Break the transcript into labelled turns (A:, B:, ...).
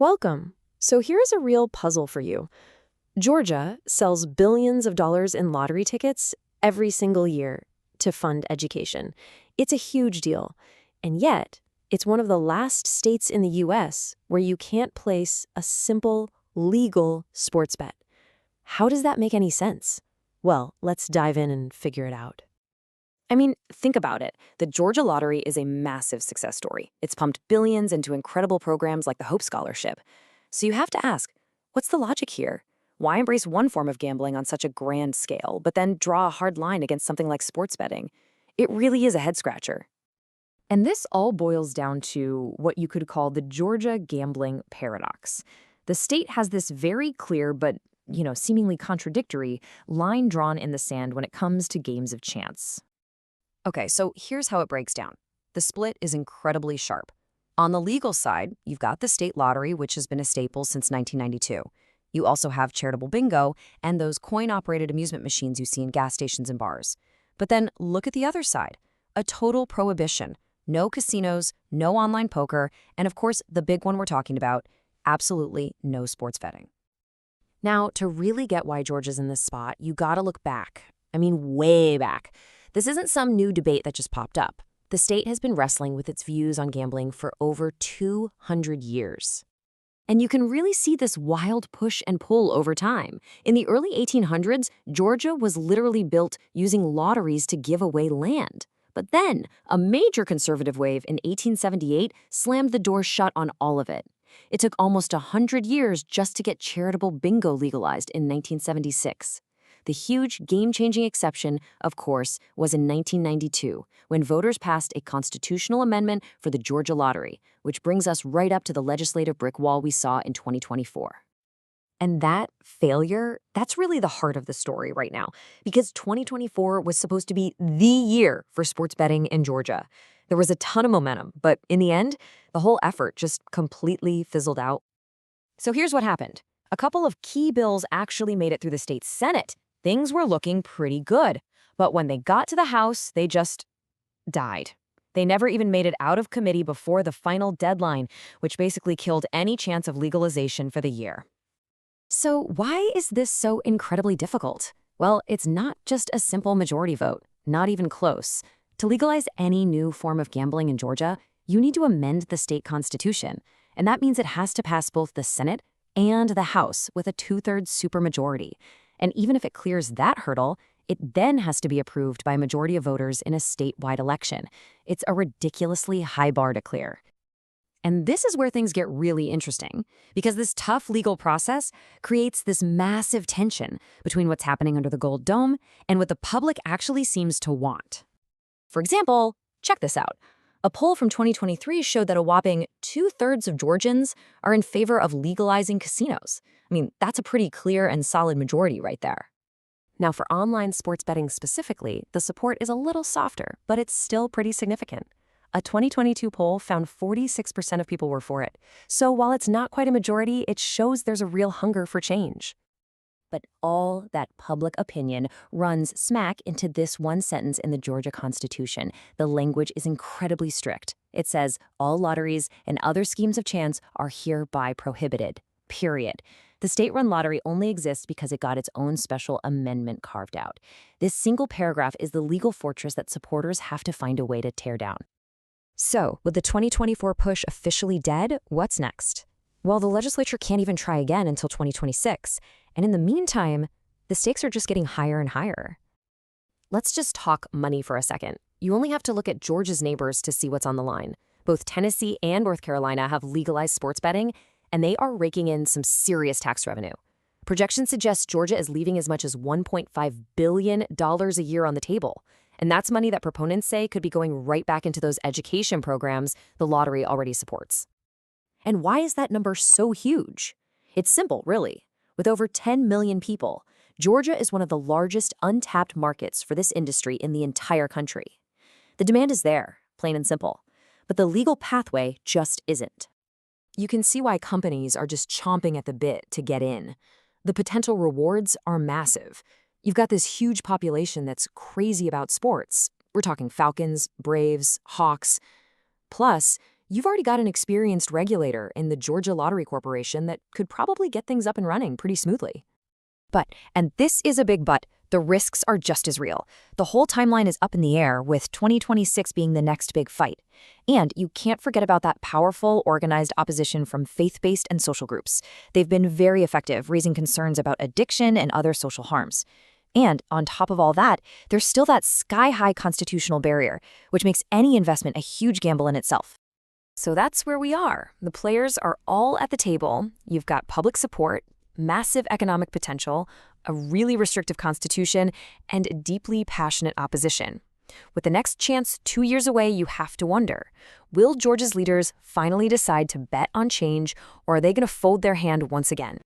A: Welcome. So here's a real puzzle for you. Georgia sells billions of dollars in lottery tickets every single year to fund education. It's a huge deal. And yet, it's one of the last states in the U.S. where you can't place a simple, legal sports bet. How does that make any sense? Well, let's dive in and figure it out.
B: I mean, think about it. The Georgia Lottery is a massive success story. It's pumped billions into incredible programs like the Hope Scholarship. So you have to ask, what's the logic here? Why embrace one form of gambling on such a grand scale, but then draw a hard line against something like sports betting? It really is a head-scratcher.
C: And this all boils down to what you could call the Georgia gambling paradox. The state has this very clear but, seemingly contradictory line drawn in the sand when it comes to games of chance.
B: Okay, so here's how it breaks down. The split is incredibly sharp. On the legal side, you've got the state lottery, which has been a staple since 1992. You also have charitable bingo and those coin-operated amusement machines you see in gas stations and bars. But then look at the other side. A total prohibition. No casinos, no online poker, and of course, the big one we're talking about, absolutely no sports betting.
C: Now, to really get why Georgia's in this spot, you gotta look back. I mean, way back. This isn't some new debate that just popped up. The state has been wrestling with its views on gambling for over 200 years. And you can really see this wild push and pull over time. In the early 1800s, Georgia was literally built using lotteries to give away land. But then, a major conservative wave in 1878 slammed the door shut on all of it. It took almost 100 years just to get charitable bingo legalized in 1976. The huge, game-changing exception, of course, was in 1992, when voters passed a constitutional amendment for the Georgia Lottery, which brings us right up to the legislative brick wall we saw in 2024. And that failure, that's really the heart of the story right now, because 2024 was supposed to be the year for sports betting in Georgia. There was a ton of momentum, but in the end, the whole effort just completely fizzled out.
B: So here's what happened. A couple of key bills actually made it through the state Senate. Things were looking pretty good. But when they got to the House, they just died. They never even made it out of committee before the final deadline, which basically killed any chance of legalization for the year.
C: So why is this so incredibly difficult? Well, it's not just a simple majority vote, not even close. To legalize any new form of gambling in Georgia, you need to amend the state constitution. And that means it has to pass both the Senate and the House with a 2/3 supermajority. And even if it clears that hurdle, it then has to be approved by a majority of voters in a statewide election. It's a ridiculously high bar to clear. And this is where things get really interesting, because this tough legal process creates this massive tension between what's happening under the Gold Dome and what the public actually seems to want.
B: For example, check this out. A poll from 2023 showed that a whopping 2/3 of Georgians are in favor of legalizing casinos. I mean, that's a pretty clear and solid majority right there.
A: Now, for online sports betting specifically, the support is a little softer, but it's still pretty significant. A 2022 poll found 46% of people were for it. So while it's not quite a majority, it shows there's a real hunger for change.
D: But all that public opinion runs smack into this one sentence in the Georgia Constitution. The language is incredibly strict. It says, all lotteries and other schemes of chance are hereby prohibited, period. The state-run lottery only exists because it got its own special amendment carved out. This single paragraph is the legal fortress that supporters have to find a way to tear down.
C: So, with the 2024 push officially dead, what's next? Well, the legislature can't even try again until 2026. And in the meantime, the stakes are just getting higher and higher.
A: Let's just talk money for a second. You only have to look at Georgia's neighbors to see what's on the line. Both Tennessee and North Carolina have legalized sports betting, and they are raking in some serious tax revenue. Projections suggest Georgia is leaving as much as $1.5 billion a year on the table. And that's money that proponents say could be going right back into those education programs the lottery already supports. And why is that number so huge? It's simple, really. With over 10 million people, Georgia is one of the largest untapped markets for this industry in the entire country. The demand is there, plain and simple, but the legal pathway just isn't. You can see why companies are just chomping at the bit to get in. The potential rewards are massive. You've got this huge population that's crazy about sports. We're talking Falcons, Braves, Hawks. Plus,
C: you've already got an experienced regulator in the Georgia Lottery Corporation that could probably get things up and running pretty smoothly.
B: But, and this is a big but, the risks are just as real. The whole timeline is up in the air, with 2026 being the next big fight. And you can't forget about that powerful, organized opposition from faith-based and social groups. They've been very effective, raising concerns about addiction and other social harms. And on top of all that, there's still that sky-high constitutional barrier, which makes any investment a huge gamble in itself.
C: So that's where we are. The players are all at the table. You've got public support, massive economic potential, a really restrictive constitution, and deeply passionate opposition. With the next chance 2 years away, you have to wonder, will Georgia's leaders finally decide to bet on change, or are they going to fold their hand once again?